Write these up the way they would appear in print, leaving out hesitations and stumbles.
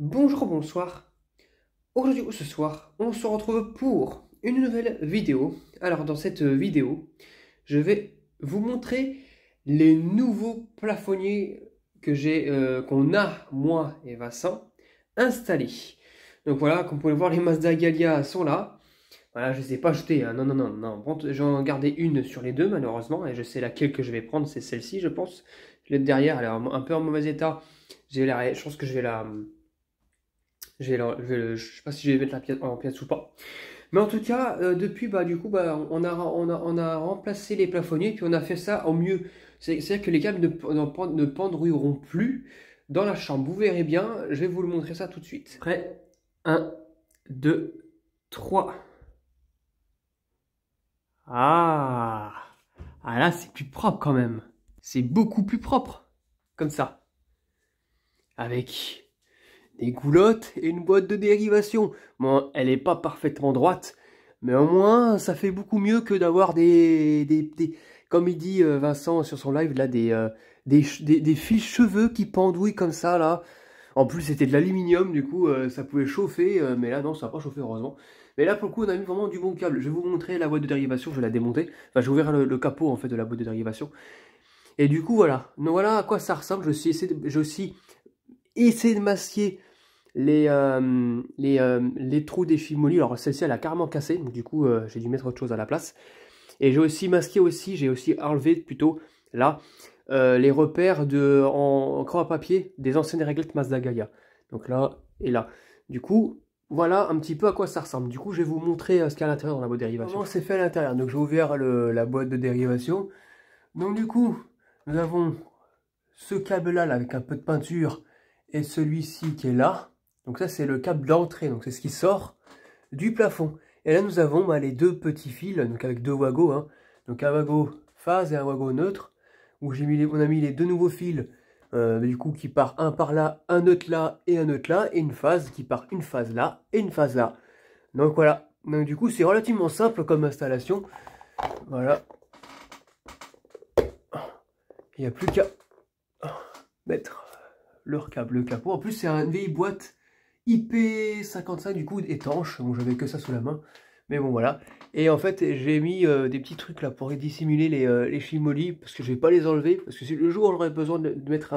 Bonjour, bonsoir. Aujourd'hui ou ce soir, on se retrouve pour une nouvelle vidéo. Alors dans cette vidéo, je vais vous montrer les nouveaux plafonniers qu'on a, moi et Vincent, installés. Donc voilà, comme vous pouvez le voir, les Mazda Galia sont là. Voilà, je ne les ai pas jetés, hein. Non. J'en ai gardé une sur les deux, malheureusement, et je sais laquelle que je vais prendre, c'est celle-ci, je pense. Je l'ai derrière, elle est un peu en mauvais état. Je pense que je vais la... je sais pas si je vais mettre la pièce en pièce ou pas. Mais en tout cas, depuis, du coup, on a remplacé les plafonniers, puis on a fait ça au mieux. C'est-à-dire que les câbles ne pendouilleront plus dans la chambre. Vous verrez bien, je vais vous le montrer ça tout de suite. Prêt? 1, 2, 3. Ah! Ah là, c'est plus propre quand même. C'est beaucoup plus propre. Comme ça. Avec des goulottes et une boîte de dérivation. Bon, elle n'est pas parfaitement droite, mais au moins, ça fait beaucoup mieux que d'avoir comme il dit Vincent sur son live, là, des fils cheveux qui pendouillent comme ça, là. En plus, c'était de l'aluminium, du coup, ça pouvait chauffer, mais là, non, ça n'a pas chauffé, heureusement. Mais là, pour le coup, on a mis vraiment du bon câble. Je vais vous montrer la boîte de dérivation, je vais la démonter. Enfin, je vais ouvrir le capot, en fait, de la boîte de dérivation. Et du coup, voilà. Donc, voilà à quoi ça ressemble. J'ai aussi essayé de masquer les trous des chimolies. Alors celle-ci elle a carrément cassé, donc du coup j'ai dû mettre autre chose à la place. Et j'ai aussi masqué j'ai aussi enlevé plutôt là les repères en croix à papier des anciennes réglettes Mazda Gaia. Donc là et là. Du coup voilà un petit peu à quoi ça ressemble. Du coup je vais vous montrer ce qu'il y a à l'intérieur dans la boîte de dérivation. Comment c'est fait à l'intérieur. Donc j'ai ouvert la boîte de dérivation. Donc du coup nous avons ce câble là avec un peu de peinture et celui-ci qui est là. Donc ça c'est le câble d'entrée, donc c'est ce qui sort du plafond. Et là nous avons les deux petits fils, donc avec deux wagos, hein. Donc un wago phase et un wago neutre, où on a mis les deux nouveaux fils, du coup qui part un par là, un autre là et un autre là, et une phase qui part une phase là et une phase là. Donc voilà, donc du coup c'est relativement simple comme installation. Voilà. Il n'y a plus qu'à mettre leur câble, le capot. En plus c'est une vieille boîte IP55 du coup étanche, donc j'avais que ça sous la main, mais bon voilà. Et en fait j'ai mis des petits trucs là pour dissimuler les chimolis, parce que je vais pas les enlever, parce que si le jour où j'aurais besoin de mettre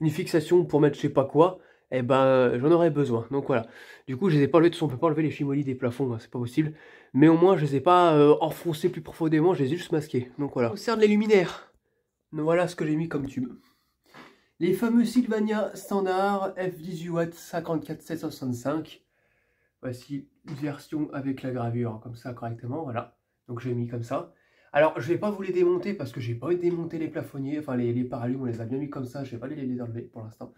une fixation pour mettre je sais pas quoi, et ben j'en aurais besoin. Donc voilà, du coup je les ai pas enlevés, de toute façon on peut pas enlever les chimolis des plafonds, hein, c'est pas possible, mais au moins je les ai pas enfoncés plus profondément, je les ai juste masqués. Donc voilà. Concerne les luminaires, donc voilà ce que j'ai mis comme tube. Les fameux Sylvania standard F18 watts 54765. Voici une version avec la gravure comme ça correctement, voilà. Donc j'ai mis comme ça. Alors je vais pas vous les démonter parce que j'ai pas démonté les plafonniers, enfin les paralumes on les a bien mis comme ça, je vais pas les enlever pour l'instant.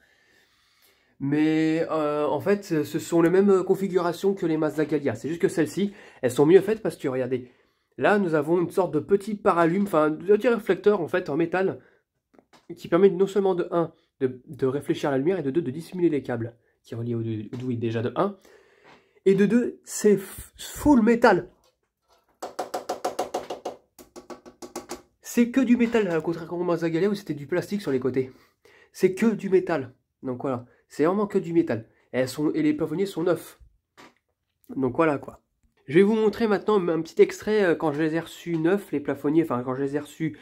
Mais en fait ce sont les mêmes configurations que les Mazda Galia, c'est juste que celles-ci elles sont mieux faites parce que regardez, là nous avons une sorte de petit paralume, enfin de petit réflecteur en fait en métal, qui permet non seulement de 1 de réfléchir la lumière et de 2 de dissimuler les câbles qui relient au douille déjà de 1, et de 2 c'est full métal. C'est que du métal, contrairement au Mazda Galia où c'était du plastique sur les côtés. C'est que du métal. Donc voilà, c'est vraiment que du métal. Et les plafonniers sont neufs. Donc voilà quoi. Je vais vous montrer maintenant un petit extrait quand je les ai reçus neufs, les plafonniers, enfin quand je les ai reçus,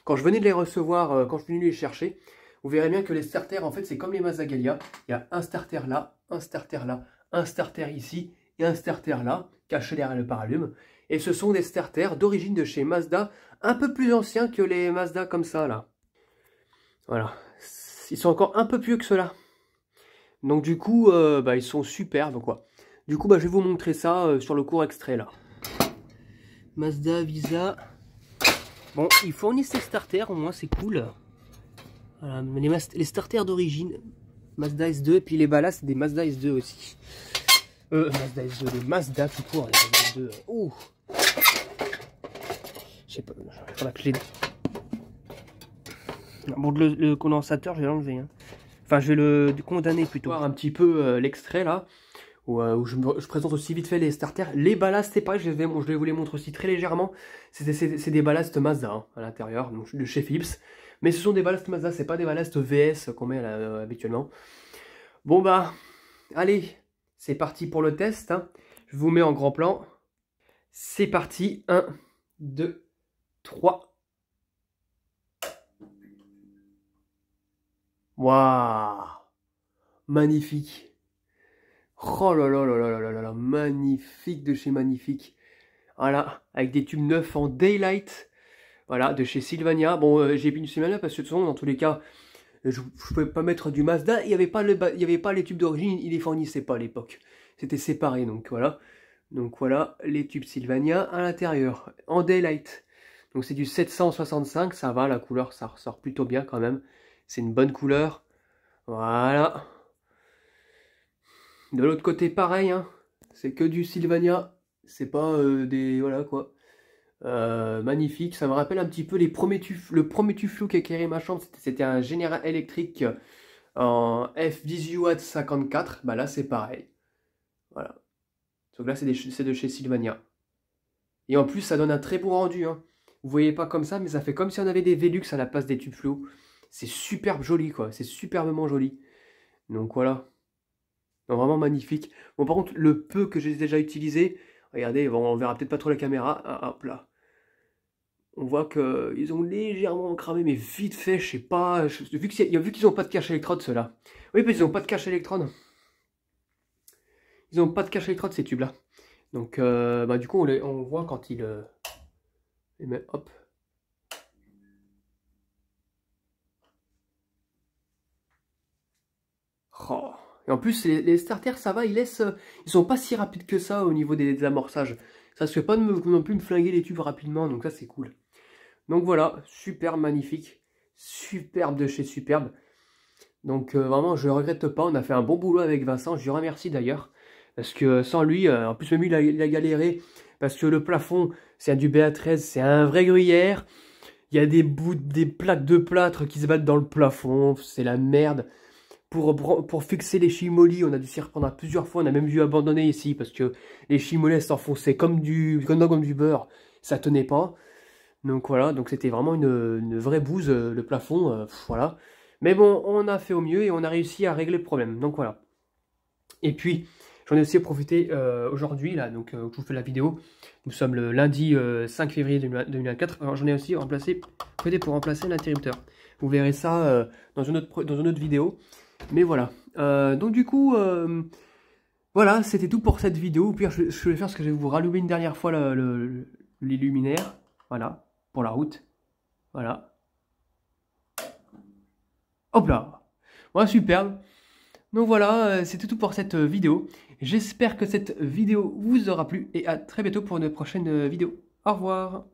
quand je venais de les recevoir, quand je suis venu les chercher. Vous verrez bien que les starters, en fait, c'est comme les Mazda Galia. Il y a un starter là, un starter là, un starter ici et un starter là, caché derrière le paralume. Et ce sont des starters d'origine de chez Mazda, un peu plus anciens que les Mazda comme ça, là. Voilà. Ils sont encore un peu plus vieux que ceux-là. Donc du coup, ils sont superbes, quoi. Du coup, je vais vous montrer ça sur le court extrait, là. Mazda, Visa. Bon, ils fournissent ces starters, au moins c'est cool. Voilà, les starters d'origine, Mazda S2, et puis les ballasts, c'est des Mazda S2 aussi. Mazda S2, des Mazda tout court, les Mazda S2. Ouh. Je sais pas, la clé. Bon, le condensateur, je vais l'enlever. Hein. Enfin, je vais le condamner plutôt. Voir un petit peu l'extrait là, où je présente aussi vite fait les starters. Les ballasts, c'est pareil, je vais vous les montrer aussi très légèrement. C'est des ballasts Mazda hein, à l'intérieur, de chez Philips. Mais ce sont des ballasts Mazda, c'est pas des ballasts VS qu'on met habituellement. Bon allez, c'est parti pour le test. Hein. Je vous mets en grand plan. C'est parti. 1, 2, 3. Waouh! Magnifique. Oh là là là là là là là, magnifique de chez magnifique. Voilà, avec des tubes neufs en Daylight. Voilà, de chez Sylvania. Bon, j'ai mis du Sylvania parce que de toute façon, dans tous les cas, je ne pouvais pas mettre du Mazda. Il n'y avait pas les tubes d'origine, ils les fournissaient pas à l'époque. C'était séparé, donc voilà. Donc voilà, les tubes Sylvania à l'intérieur, en Daylight. Donc c'est du 765, ça va, la couleur, ça ressort plutôt bien quand même. C'est une bonne couleur. Voilà. De l'autre côté, pareil, hein. C'est que du Sylvania. C'est pas des... Voilà, quoi. Magnifique. Ça me rappelle un petit peu le premier Tuflo qui a éclairé ma chambre. C'était un général électrique en F18 watts 54. Bah là, c'est pareil. Voilà. Donc là, c'est de chez Sylvania. Et en plus, ça donne un très beau rendu, hein. Vous voyez pas comme ça, mais ça fait comme si on avait des Velux à la place des tubes flots. C'est superbe joli, quoi. C'est superbement joli. Donc voilà. Non, vraiment magnifique. Bon, par contre, le peu que j'ai déjà utilisé, regardez, bon, on verra peut-être pas trop la caméra. Ah, hop là. On voit qu'ils ont légèrement cramé, mais vite fait, je sais pas. Vu qu'ils n'ont pas de cache électrode, ceux-là. Oui, parce qu'ils n'ont pas de cache électrode. Ils n'ont pas de cache électrode, ces tubes-là. Donc, bah, du coup, on voit quand ils les mettent, hop. Oh. Et en plus, les starters, ça va, ils sont pas si rapides que ça au niveau des amorçages. Ça se fait pas non plus me flinguer les tubes rapidement, donc ça, c'est cool. Donc voilà, super magnifique, superbe de chez superbe. Donc vraiment, je ne regrette pas, on a fait un bon boulot avec Vincent, je lui remercie d'ailleurs. Parce que sans lui, en plus même lui, il a galéré, parce que le plafond, c'est du BA13, c'est un vrai gruyère. Il y a des plaques de plâtre qui se battent dans le plafond, c'est la merde. Pour fixer les chimolis, on a dû s'y reprendre plusieurs fois, on a même dû abandonner ici, parce que les chimolis s'enfonçaient comme du beurre, ça tenait pas. Donc voilà, donc c'était vraiment une vraie bouse, le plafond, voilà. Mais bon, on a fait au mieux et on a réussi à régler le problème, donc voilà. Et puis, j'en ai aussi profité aujourd'hui, là, donc je vous fais la vidéo. Nous sommes le lundi 5 février 2024. Alors j'en ai aussi profité pour remplacer l'interrupteur. Vous verrez ça dans une autre vidéo. Mais voilà. Donc du coup, voilà, c'était tout pour cette vidéo. Au pire, je vais faire ce que je vais vous rallumer une dernière fois les luminaires. Voilà, pour la route. Voilà. Hop là. Voilà, superbe. Donc voilà, c'était tout pour cette vidéo. J'espère que cette vidéo vous aura plu et à très bientôt pour une prochaine vidéo. Au revoir.